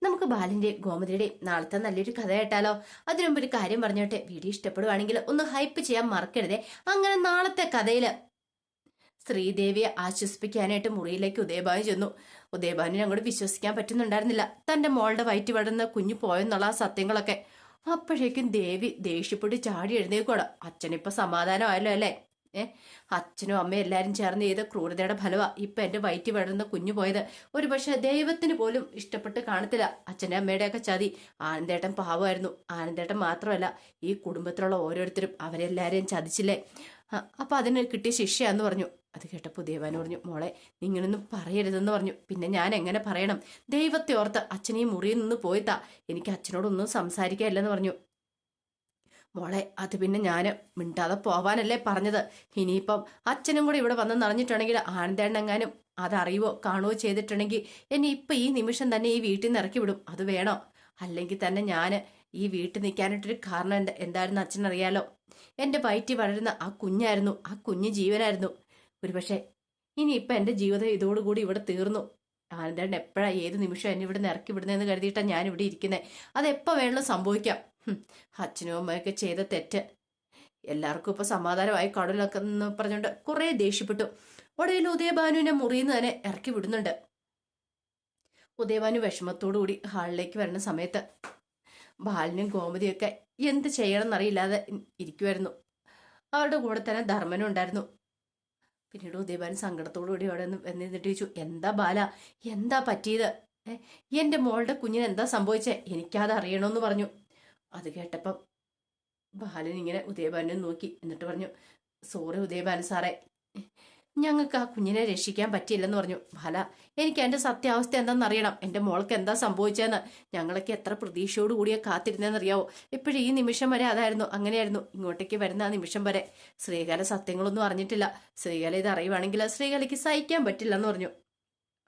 നമുക്ക് ബാലിന്റെയും ഗോമതിയുടെയും നാളത്തെ നല്ലൊരു കഥ കേട്ടാലോ? അതിനു മുമ്പ് ഒരു കാര്യം പറഞ്ഞോട്ടെ, വീഡിയോ ഇഷ്ടപ്പെടുവാണെങ്കിൽ ഒന്ന് ഹൈപ്പ് ചെയ്യാൻ മറക്കരുതേ. അങ്ങനെ നാളത്തെ കഥയില് ശ്രീദേവിയെ ആശ്വസിപ്പിക്കാനായിട്ട് മുറിയിലേക്ക് ഉദയഭാനു ചെന്നു. ഉദയഭാനുവിനെ അങ്ങോട്ട് വിശ്വസിക്കാൻ പറ്റുന്നുണ്ടായിരുന്നില്ല, തന്റെ മോളുടെ വയറ്റ് വളർന്ന കുഞ്ഞു പോയെന്നുള്ള ആ സത്യങ്ങളൊക്കെ. അപ്പോഴേക്കും ദേവി ദേഷ്യപ്പെട്ട് ചാടി എഴുന്നേക്കോടാ. അച്ഛനിപ്പൊ സമാധാനമായല്ലോ അല്ലേ? അച്ഛനും അമ്മയും എല്ലാരും ചേർന്ന് ചെയ്ത ക്രൂരതയുടെ ഫലവാ ഇപ്പൊ എന്റെ വയറ്റി വളർന്ന കുഞ്ഞു പോയത്. ഒരു പക്ഷെ ദൈവത്തിന് പോലും ഇഷ്ടപ്പെട്ട് കാണത്തില്ല അച്ഛന്റെ അമ്മയുടെ ഒക്കെ ചതി. ആനന്ദേട്ടൻ പാവമായിരുന്നു. ആനന്ദേട്ടൻ മാത്രമല്ല, ഈ കുടുംബത്തിലുള്ള ഓരോരുത്തരും അവരെല്ലാരെയും ചതിച്ചില്ലേ. അപ്പൊ അതിന് കിട്ടിയ ശിക്ഷയാന്ന് പറഞ്ഞു. അത് കേട്ടപ്പോ ദേവാന് പറഞ്ഞു, മോളെ നിങ്ങളൊന്നും പറയരുതെന്ന് പറഞ്ഞു. പിന്നെ ഞാൻ എങ്ങനെ പറയണം? ദൈവത്തെ ഓർത്ത് അച്ഛൻ ഈ മുറിയിൽ നിന്ന് പോയിത്താ, എനിക്ക് അച്ഛനോടൊന്നും സംസാരിക്കാനില്ലെന്ന് പറഞ്ഞു. മോളെ അത് പിന്നെ ഞാൻ മിണ്ടാതെ പോവാനല്ലേ പറഞ്ഞത്. ഇനിയിപ്പം അച്ഛനും കൂടെ ഇവിടെ വന്നെന്ന് അറിഞ്ഞിട്ടുണ്ടെങ്കിൽ ആനന്ദേണ്ണെങ്ങാനും അതറിയുവോ കാണുവോ ചെയ്തിട്ടുണ്ടെങ്കിൽ എന്നെ ഇപ്പൊ ഈ നിമിഷം തന്നെ ഈ വീട്ടിൽ നിന്ന് ഇറക്കി വിടും. അത് വേണോ? അല്ലെങ്കിൽ തന്നെ ഞാൻ ഈ വീട്ടിൽ നിൽക്കാനായിട്ടൊരു കാരണം എന്തായിരുന്നു അച്ഛനറിയാലോ? എന്റെ വയറ്റി വളരുന്ന ആ കുഞ്ഞായിരുന്നു, ആ കുഞ്ഞ് ജീവനായിരുന്നു. ഒരുപക്ഷെ ഇനിയിപ്പൊ എന്റെ ജീവിതം ഇതോടുകൂടി ഇവിടെ തീർന്നു. ആനന്ദേണ്ണ എപ്പോഴാ ഏത് നിമിഷം എന്നെ ഇവിടെ നിന്ന് ഇറക്കി വിടുന്നതെന്ന് കരുതിയിട്ടാണ് ഞാൻ ഇവിടെ ഇരിക്കുന്നത്. അതെപ്പോ വേണമെങ്കിലും സംഭവിക്കാം. അച്ഛനും അമ്മയൊക്കെ ചെയ്ത തെറ്റ് എല്ലാവർക്കും ഇപ്പൊ സമാധാനമായി കടലൊക്കെ എന്ന് പറഞ്ഞുകൊണ്ട് കുറെ ദേഷ്യപ്പെട്ടു. ഒടുവിൽ ഉദയഭാനുവിനെ മുറിയിന്ന് തന്നെ ഇറക്കി വിടുന്നുണ്ട്. ഉദയഭാനു വിഷമത്തോടു കൂടി ഹാളിലേക്ക് വരുന്ന സമയത്ത് ബാലനും ഗോമതിയൊക്കെ എന്ത് ചെയ്യണം എന്നറിയില്ലാതെ ഇരിക്കുമായിരുന്നു. അവരുടെ കൂടെ തന്നെ ധർമ്മനും ഉണ്ടായിരുന്നു. പിന്നീട് ഉദയഭാനു സങ്കടത്തോടു കൂടി അവിടെ നിന്ന് വന്നിട്ട് ചോദിച്ചു, എന്താ ബാല, എന്താ പറ്റിയത്? എന്റെ മോളുടെ കുഞ്ഞിന് എന്താ സംഭവിച്ചേ? എനിക്കത് അറിയണമെന്ന് പറഞ്ഞു. അത് കേട്ടപ്പം ബാലൻ ഇങ്ങനെ ഉദയഭാനെ നോക്കി, എന്നിട്ട് പറഞ്ഞു, സോറി ഉദയഭാനു സാറേ, ഞങ്ങൾക്ക് ആ കുഞ്ഞിനെ രക്ഷിക്കാൻ പറ്റിയില്ലെന്ന് പറഞ്ഞു. ബാല, എനിക്ക് എന്റെ സത്യാവസ്ഥ എന്താണെന്നറിയണം. എന്റെ മോൾക്ക് എന്താ സംഭവിച്ചതെന്ന്. ഞങ്ങളൊക്കെ എത്ര പ്രതീക്ഷയോട് കൂടിയാ കാത്തിരുന്നതെന്നറിയാവോ? ഇപ്പോഴും ഈ നിമിഷം വരെ അതായിരുന്നു, അങ്ങനെയായിരുന്നു. ഇങ്ങോട്ടേക്ക് വരുന്ന ആ നിമിഷം വരെ ശ്രീകല സത്യങ്ങളൊന്നും അറിഞ്ഞിട്ടില്ല. ശ്രീകല ഇത് അറിയുവാണെങ്കിൽ ശ്രീകലയ്ക്ക് സഹിക്കാൻ പറ്റില്ലെന്ന് പറഞ്ഞു.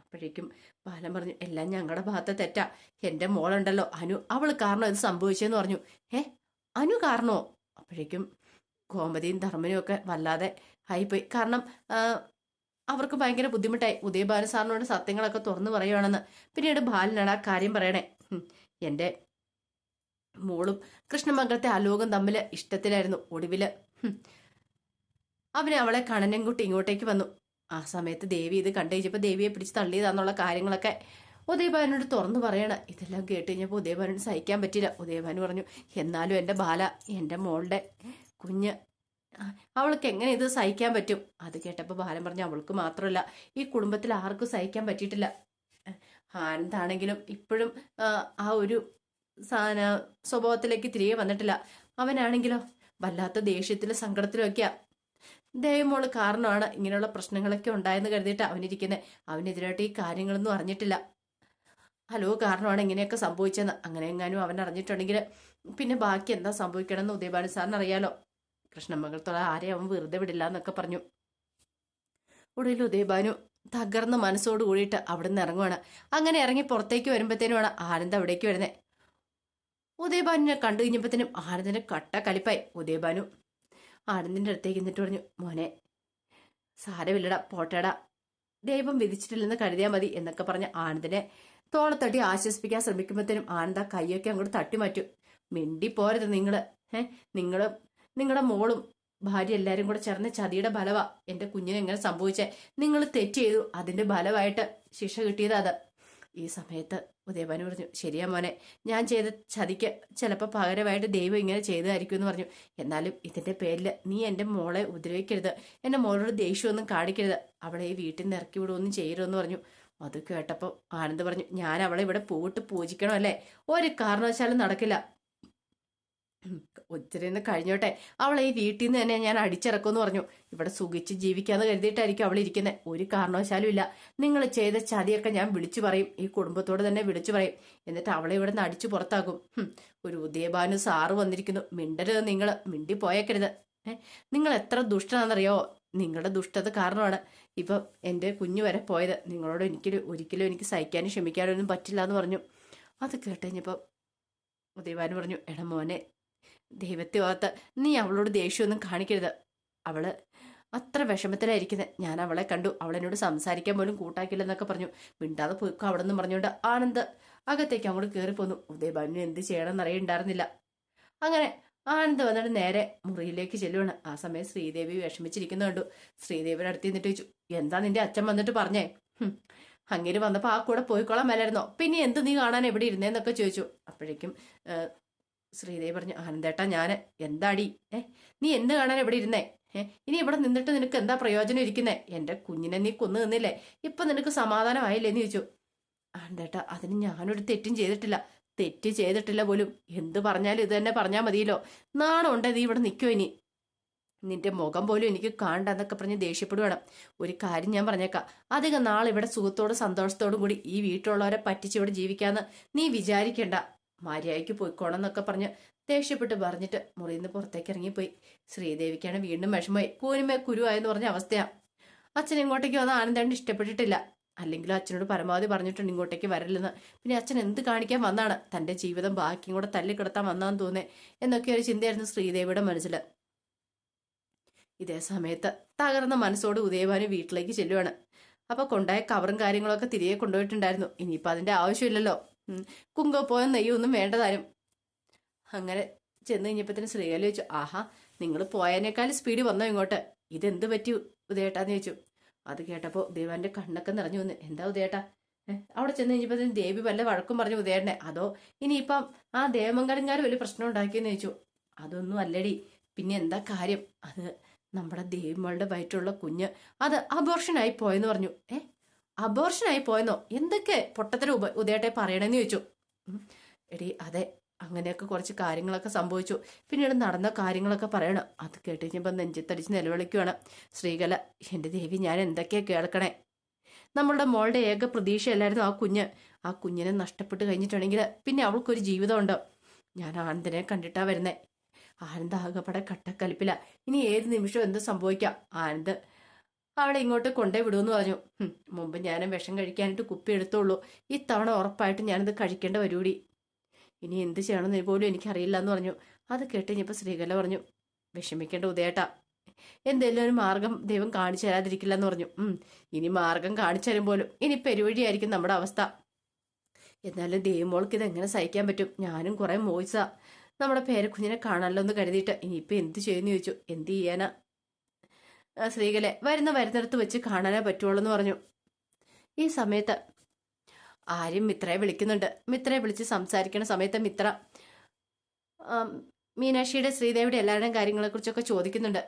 അപ്പോഴേക്കും ബാലൻ പറഞ്ഞു, എല്ലാം ഞങ്ങളുടെ ഭാഗത്തെ തെറ്റാ. എന്റെ മോളുണ്ടല്ലോ അനു, അവള് കാരണം ഇത് സംഭവിച്ചെന്ന് പറഞ്ഞു. അനു കാരണോ? അപ്പോഴേക്കും ഗോമതിയും ധർമ്മനും ഒക്കെ വല്ലാതെ ആയിപ്പോയി. കാരണം അവർക്ക് ഭയങ്കര ബുദ്ധിമുട്ടായി. ഉദയഭാനു സാറിനോട് സത്യങ്ങളൊക്കെ തുറന്നു പറയുവാണെന്ന്. പിന്നീട് ബാലനാണ് ആ കാര്യം പറയണേ, എന്റെ മോളും കൃഷ്ണമംഗലത്തെ അലോകം തമ്മിൽ ഇഷ്ടത്തിലായിരുന്നു. ഒടുവില് അവന് അവളെ കണനം കൂട്ടി ഇങ്ങോട്ടേക്ക് വന്നു. ആ സമയത്ത് ദേവി ഇത് കണ്ടു കഴിഞ്ഞപ്പോൾ ദേവിയെ പിടിച്ച് തള്ളിയതാന്നുള്ള കാര്യങ്ങളൊക്കെ ഉദയഭാനോട് തുറന്നു പറയണ. ഇതെല്ലാം കേട്ട് കഴിഞ്ഞപ്പോൾ ഉദയഭാനോട് സഹിക്കാൻ പറ്റില്ല. ഉദയഭാനു പറഞ്ഞു, എന്നാലും എൻ്റെ ബാല, എൻ്റെ മോളുടെ കുഞ്ഞ്, അവൾക്ക് എങ്ങനെ ഇത് സഹിക്കാൻ പറ്റും? അത് കേട്ടപ്പോൾ ബാലൻ പറഞ്ഞു, അവൾക്ക് മാത്രമല്ല ഈ കുടുംബത്തിൽ ആർക്കും സഹിക്കാൻ പറ്റിയിട്ടില്ല. ആനന്ദാണെങ്കിലും ഇപ്പോഴും ആ ഒരു സ്വഭാവത്തിലേക്ക് തിരികെ വന്നിട്ടില്ല. അവനാണെങ്കിലോ വല്ലാത്ത ദേഷ്യത്തിലും സങ്കടത്തിലും ഒക്കെയാ. ദേവമോള് കാരണമാണ് ഇങ്ങനെയുള്ള പ്രശ്നങ്ങളൊക്കെ ഉണ്ടായെന്ന് കരുതിയിട്ട് അവനിരിക്കുന്നത്. അവനെതിരായിട്ട് ഈ കാര്യങ്ങളൊന്നും അറിഞ്ഞിട്ടില്ല. ഹലോ കാരണമാണ് ഇങ്ങനെയൊക്കെ സംഭവിച്ചതെന്ന്. അങ്ങനെ എങ്ങാനും അവൻ അറിഞ്ഞിട്ടുണ്ടെങ്കിൽ പിന്നെ ബാക്കി എന്താ സംഭവിക്കണമെന്ന് ഉദയഭാനു സാറിന് അറിയാലോ. കൃഷ്ണമംഗലത്തോളം ആരെയും അവൻ വെറുതെ വിടില്ല എന്നൊക്കെ പറഞ്ഞു. ഒടുവിൽ ഉദയഭാനു തകർന്ന മനസ്സോട് കൂടിയിട്ട് അവിടെ നിന്ന് ഇറങ്ങുവാണ്. അങ്ങനെ ഇറങ്ങി പുറത്തേക്ക് വരുമ്പോഴത്തേനുമാണ് ആനന്ദ് അവിടേക്ക് വരുന്നത്. ഉദയഭാനുവിനെ കണ്ടു കഴിഞ്ഞപ്പോഴത്തേനും ആനന്ദിന് കട്ട കലിപ്പായി. ഉദയഭാനു ആനന്ദിന്റെ അടുത്തേക്ക് എന്നിട്ട് പറഞ്ഞു, മോനെ സാരമില്ലടാ, പോട്ടേടാ, ദൈവം വിധിച്ചിട്ടില്ലെന്ന് കരുതിയാൽ മതി എന്നൊക്കെ പറഞ്ഞ് ആനന്ദിനെ തോളത്തട്ടി ആശ്വസിപ്പിക്കാൻ ശ്രമിക്കുമ്പോഴത്തേനും ആനന്ദ കൈയൊക്കെ അങ്ങോട്ട് തട്ടിമാറ്റും. മിണ്ടി പോരുത് നിങ്ങള്. നിങ്ങളുടെ മോളും ഭാര്യ എല്ലാരും കൂടെ ചേർന്ന് ചതിയുടെ ഫലവാ എന്റെ കുഞ്ഞിനെ എങ്ങനെ സംഭവിച്ചേ? നിങ്ങൾ തെറ്റ് ചെയ്തു, അതിന്റെ ഫലമായിട്ട് ശിക്ഷ കിട്ടിയതാ അത്. ഈ സമയത്ത് ഉദയഭാനു പറഞ്ഞു, ശരിയാ മോനെ, ഞാൻ ചെയ്ത ചതിക്ക് ചിലപ്പോൾ പകരമായിട്ട് ദൈവം ഇങ്ങനെ ചെയ്തതായിരിക്കും എന്ന് പറഞ്ഞു. എന്നാലും ഇതിന്റെ പേരിൽ നീ എന്റെ മോളെ ഉപദ്രവിക്കരുത്, എന്റെ മോളോട് ദേഷ്യമൊന്നും കാണിക്കരുത്, അവളെ ഈ വീട്ടിൽ നിന്ന് ഇറക്കി വിടുവൊന്നും ചെയ്യരുതെന്ന് പറഞ്ഞു. അത് കേട്ടപ്പോൾ ആനന്ദ് പറഞ്ഞു, ഞാൻ അവളെ ഇവിടെ പൂവിട്ട് പൂജിക്കണം അല്ലേ? ഒരു കാരണവശാലും നടക്കില്ല. ഒത്തിരി കഴിഞ്ഞോട്ടെ, അവളെ ഈ വീട്ടിൽ നിന്ന് തന്നെ ഞാൻ അടിച്ചിറക്കുമെന്ന് പറഞ്ഞു. ഇവിടെ സുഖിച്ച് ജീവിക്കാന്ന് കരുതിയിട്ടായിരിക്കും അവൾ ഇരിക്കുന്നത്. ഒരു കാരണവശാലും ഇല്ല. നിങ്ങൾ ചെയ്ത ചതിയൊക്കെ ഞാൻ വിളിച്ചു പറയും, ഈ കുടുംബത്തോട് തന്നെ വിളിച്ചു പറയും. എന്നിട്ട് അവളെ ഇവിടെ നിന്ന് അടിച്ചു പുറത്താക്കും. ഒരു ഉദയഭാനു സാറ് വന്നിരിക്കുന്നു, മിണ്ടരുത്, നിങ്ങൾ മിണ്ടി പോയേക്കരുത്. നിങ്ങൾ എത്ര ദുഷ്ടനാണെന്നറിയോ? നിങ്ങളുടെ ദുഷ്ടത കാരണമാണ് ഇപ്പം എൻ്റെ കുഞ്ഞു വരെ പോയത്. നിങ്ങളോട് ഒരിക്കലും എനിക്ക് സഹിക്കാനും ക്ഷമിക്കാനും ഒന്നും പറ്റില്ല എന്ന് പറഞ്ഞു. അത് കേട്ടുകഴിഞ്ഞപ്പം ഉദയഭാനു പറഞ്ഞു, എടാ മോനെ, ദൈവത്തെ ഓർത്ത് നീ അവളോട് ദേഷ്യമൊന്നും കാണിക്കരുത്. അവള് അത്ര വിഷമത്തിലായിരിക്കുന്നത്. ഞാൻ അവളെ കണ്ടു, അവളെന്നോട് സംസാരിക്കാൻ പോലും കൂട്ടാക്കില്ലെന്നൊക്കെ പറഞ്ഞു. മിണ്ടാതെ പോയിക്കോ അവിടെ നിന്ന് പറഞ്ഞുകൊണ്ട് ആനന്ദ് അകത്തേക്ക് അങ്ങോട്ട് കയറിപ്പോന്നു. ഉദയഭാനു എന്ത് ചെയ്യണമെന്ന് അറിയണ്ടായിരുന്നില്ല. അങ്ങനെ ആനന്ദ് വന്നിട്ട് നേരെ മുറിയിലേക്ക് ചെല്ലുവാണ്. ആ സമയം ശ്രീദേവി വിഷമിച്ചിരിക്കുന്ന കണ്ടു. ശ്രീദേവിയുടെ അടുത്ത് നിന്നിട്ട് ചോദിച്ചു, എന്താ നിന്റെ അച്ഛൻ വന്നിട്ട് പറഞ്ഞേ? അങ്ങേര് വന്നപ്പോ ആ കൂടെ പോയിക്കോളാൻ മേലായിരുന്നോ? പിന്നെ എന്ത് നീ കാണാൻ എവിടെ ഇരുന്നേന്നൊക്കെ ചോദിച്ചു. അപ്പോഴേക്കും ശ്രീദേവി പറഞ്ഞു, ആനന്ദേട്ടാ ഞാന് എന്താടി നീ എന്ത് കാണാൻ എവിടെ ഇരുന്നേ? ഇനി ഇവിടെ നിന്നിട്ട് നിനക്ക് എന്താ പ്രയോജനം ഇരിക്കുന്നേ? എന്റെ കുഞ്ഞിനെ നീ കൊന്നു നിന്നില്ലേ? ഇപ്പൊ നിനക്ക് സമാധാനമായില്ലേന്ന് ചോദിച്ചു. ആനന്ദേട്ടാ അതിന് ഞാനൊരു തെറ്റും ചെയ്തിട്ടില്ല. തെറ്റ് ചെയ്തിട്ടില്ല പോലും. എന്ത് പറഞ്ഞാലും ഇത് തന്നെ പറഞ്ഞാൽ മതിയല്ലോ. നാണം ഉണ്ടേ നീ ഇവിടെ നിൽക്കോ? ഇനി നിന്റെ മുഖം പോലും എനിക്ക് കാണണ്ടെന്നൊക്കെ പറഞ്ഞ് ദേഷ്യപ്പെടുവാണ്. ഒരു കാര്യം ഞാൻ പറഞ്ഞേക്കാം, അധികം നാളെ ഇവിടെ സുഖത്തോടും സന്തോഷത്തോടും കൂടി ഈ വീട്ടിലുള്ളവരെ പറ്റിച്ച് ഇവിടെ ജീവിക്കാന്ന് നീ വിചാരിക്കണ്ട. മര്യാദയ്ക്ക് പോയിക്കോണം എന്നൊക്കെ പറഞ്ഞ് ദേഷ്യപ്പെട്ട് പറഞ്ഞിട്ട് മുറിയിൽ നിന്ന് പുറത്തേക്ക് ഇറങ്ങിപ്പോയി. ശ്രീദേവിക്കാണ് വീണ്ടും വിഷമമായി. കൂനുമേ കുരുവായെന്ന് പറഞ്ഞ അവസ്ഥയാ. അച്ഛൻ ഇങ്ങോട്ടേക്ക് വന്ന ആനന്ദേട്ടൻ ഇഷ്ടപ്പെട്ടിട്ടില്ല. അല്ലെങ്കിലും അച്ഛനോട് പരമാവധി പറഞ്ഞിട്ടുണ്ട് ഇങ്ങോട്ടേക്ക് വരല്ലെന്ന്. പിന്നെ അച്ഛൻ എന്ത് കാണിക്കാൻ വന്നാണ്? തന്റെ ജീവിതം ബാക്കിയും കൂടെ തല്ലിക്കിടത്താൻ വന്നാന്ന് തോന്നേ എന്നൊക്കെ ഒരു ചിന്തയായിരുന്നു ശ്രീദേവിയുടെ മനസ്സിൽ. ഇതേ സമയത്ത് തകർന്ന മനസ്സോട് ഉദയഭാനു വീട്ടിലേക്ക് ചെല്ലുവാണ്. അപ്പൊ കൊണ്ടായ കവറും കാര്യങ്ങളൊക്കെ തിരികെ കൊണ്ടുപോയിട്ടുണ്ടായിരുന്നു. ഇനിയിപ്പൊ അതിന്റെ ആവശ്യമില്ലല്ലോ. കുങ്കപ്പോയും നെയ്യൊന്നും വേണ്ടതാരും. അങ്ങനെ ചെന്ന് കഴിഞ്ഞപ്പത്തിന് ശ്രീകല ചോദിച്ചു, ആഹാ നിങ്ങൾ പോയതിനേക്കാൾ സ്പീഡ് വന്നോ ഇങ്ങോട്ട്? ഇതെന്ത് പറ്റി ഉദയേട്ടാന്ന് ചോദിച്ചു. അത് കേട്ടപ്പോ ഉദയഭാന്റെ കണ്ണൊക്കെ നിറഞ്ഞു വന്ന്. എന്താ ഉദയേട്ടാ? അവിടെ ചെന്ന് കഴിഞ്ഞപ്പോ ദേവി വല്ല വഴക്കും പറഞ്ഞു ഉദയേട്ടനെ? അതോ ഇനിയിപ്പം ആ ദേവമംഗലങ്കാർ വലിയ പ്രശ്നം ഉണ്ടാക്കിയെന്ന് ചോദിച്ചു. അതൊന്നും അല്ലടി. പിന്നെ എന്താ കാര്യം? അത് നമ്മുടെ ദേവിമകളുടെ വയറ്റുള്ള കുഞ്ഞ് അത് അബോർഷനായി പോയെന്ന് പറഞ്ഞു. അബോർഷനായി പോയെന്നോ? എന്തൊക്കെ പൊട്ടത്തര ഉദയേട്ടെ പറയണെന്ന് ചോദിച്ചു. എടി അതെ, അങ്ങനെയൊക്കെ കുറച്ച് കാര്യങ്ങളൊക്കെ സംഭവിച്ചു. പിന്നീട് നടന്ന കാര്യങ്ങളൊക്കെ പറയണം. അത് കേട്ട് കഴിഞ്ഞപ്പോൾ നെഞ്ചത്തടിച്ച് നിലവിളിക്കുവാണ് ശ്രീകല. എന്റെ ദേവി ഞാൻ എന്തൊക്കെയാ കേൾക്കണേ? നമ്മളുടെ മോളുടെ ഏക പ്രതീക്ഷയല്ലായിരുന്നു ആ കുഞ്ഞ്. ആ കുഞ്ഞിനെ നഷ്ടപ്പെട്ട് കഴിഞ്ഞിട്ടുണ്ടെങ്കിൽ പിന്നെ അവൾക്കൊരു ജീവിതമുണ്ടോ? ഞാൻ ആനന്ദിനെ കണ്ടിട്ടാ വരുന്നേ. ആനന്ദ് ആകെപ്പാടെ കട്ടക്കലിപ്പില്ല. ഇനി ഏത് നിമിഷം എന്ത് സംഭവിക്കാം? ആനന്ദ് അവളെ ഇങ്ങോട്ട് കൊണ്ടേ വിടുമെന്ന് പറഞ്ഞു. മുമ്പ് ഞാൻ വിഷം കഴിക്കാനായിട്ട് കുപ്പി എടുത്തോളൂ. ഇത്തവണ ഉറപ്പായിട്ട് ഞാനത് കഴിക്കേണ്ട വരൂടി. ഇനി എന്ത് ചെയ്യണമെന്ന് പോലും എനിക്കറിയില്ല എന്ന് പറഞ്ഞു. അത് കേട്ട് കഴിഞ്ഞപ്പോൾ ശ്രീകല പറഞ്ഞു, വിഷമിക്കേണ്ട ഉദയേട്ടാ, എന്തെങ്കിലും ഒരു മാർഗം ദൈവം കാണിച്ചു തരാതിരിക്കില്ല എന്ന് പറഞ്ഞു. ഇനി മാർഗം കാണിച്ചു തരും പോലും ഇനി പെരുവഴിയായിരിക്കും നമ്മുടെ അവസ്ഥ. എന്നാലും ദേവമോൾക്ക് ഇതെങ്ങനെ സഹിക്കാൻ പറ്റും? ഞാനും കുറെ മോയിച്ച നമ്മുടെ പേരക്കുഞ്ഞിനെ കാണാമല്ലോ എന്ന് കരുതിയിട്ട് ഇനിയിപ്പൊ എന്ത് ചെയ്യുമെന്ന് ചോദിച്ചു. എന്ത് ചെയ്യാനാ ശ്രീകലെ? വരുന്നിടത്ത് വെച്ച് കാണാനേ പറ്റുള്ളൂ എന്ന് പറഞ്ഞു. ഈ സമയത്ത് ആര്യം മിത്രയെ വിളിക്കുന്നുണ്ട്. മിത്രയെ വിളിച്ച് സംസാരിക്കുന്ന സമയത്ത് മിത്ര മീനാക്ഷിയുടെ ശ്രീദേവിയുടെ എല്ലാവരുടെയും കാര്യങ്ങളെ കുറിച്ചൊക്കെ ചോദിക്കുന്നുണ്ട്.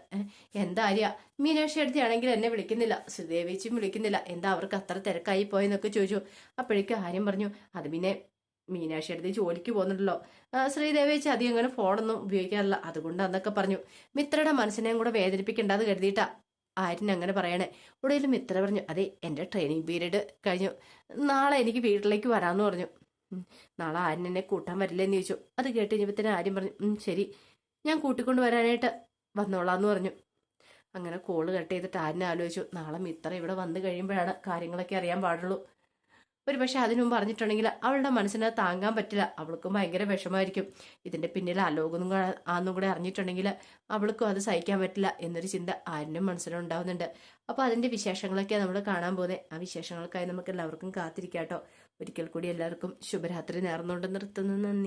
എന്താ ആര്യ, മീനാക്ഷി അടുത്താണെങ്കിൽ എന്നെ വിളിക്കുന്നില്ല, ശ്രീദേവിച്ചും വിളിക്കുന്നില്ല, എന്താ അവർക്ക് അത്ര തിരക്കായി പോയെന്നൊക്കെ ചോദിച്ചു. അപ്പോഴേക്കും ആര്യം പറഞ്ഞു, അത് പിന്നെ മീനാക്ഷി അടുത്ത് ജോലിക്ക് പോകുന്നുണ്ടല്ലോ, ശ്രീദേവി വെച്ച് അധികം അങ്ങനെ ഫോണൊന്നും ഉപയോഗിക്കാറില്ല, അതുകൊണ്ടാന്നൊക്കെ പറഞ്ഞു. മിത്രയുടെ മനസ്സിനെയും കൂടെ വേദനിപ്പിക്കേണ്ടത് കരുതിയിട്ടാ ആര്യൻ അങ്ങനെ പറയണേ. ഉടയിൽ മിത്ര പറഞ്ഞു, അതെ എന്റെ ട്രെയിനിങ് പീരീഡ് കഴിഞ്ഞു, നാളെ എനിക്ക് വീട്ടിലേക്ക് വരാമെന്ന് പറഞ്ഞു. നാളെ ആര്യൻ എന്നെ കൂട്ടാൻ വരില്ലെന്ന് ചോദിച്ചു. അത് കേട്ട് കഴിഞ്ഞപ്പത്തിന് ആര്യം പറഞ്ഞു, ശരി ഞാൻ കൂട്ടിക്കൊണ്ട് വരാനായിട്ട് വന്നോളാന്ന് പറഞ്ഞു. അങ്ങനെ കോള് കട്ട് ചെയ്തിട്ട് ആര്യൻ ആലോചിച്ചു, നാളെ മിത്ര ഇവിടെ വന്നു കഴിയുമ്പോഴാണ് കാര്യങ്ങളൊക്കെ അറിയാൻ പാടുള്ളൂ. ഒരു പക്ഷെ അതിനു മുമ്പ് പറഞ്ഞിട്ടുണ്ടെങ്കിൽ അവളുടെ മനസ്സിനെ താങ്ങാൻ പറ്റില്ല, അവൾക്കും ഭയങ്കര വിഷമമായിരിക്കും. ഇതിന്റെ പിന്നിൽ അലോകൊന്നും ആന്നും കൂടെ അറിഞ്ഞിട്ടുണ്ടെങ്കിൽ അവൾക്കും അത് സഹിക്കാൻ പറ്റില്ല എന്നൊരു ചിന്ത ആരിനും മനസ്സിലുണ്ടാവുന്നുണ്ട്. അപ്പൊ അതിന്റെ വിശേഷങ്ങളൊക്കെയാണ് നമ്മൾ കാണാൻ പോകുന്നത്. ആ വിശേഷങ്ങൾക്കായി നമുക്ക് എല്ലാവർക്കും കാത്തിരിക്കാട്ടോ. ഒരിക്കൽ കൂടി എല്ലാവർക്കും ശുഭരാത്രി നേർന്നുകൊണ്ട് നിർത്തുന്നു. നന്ദി.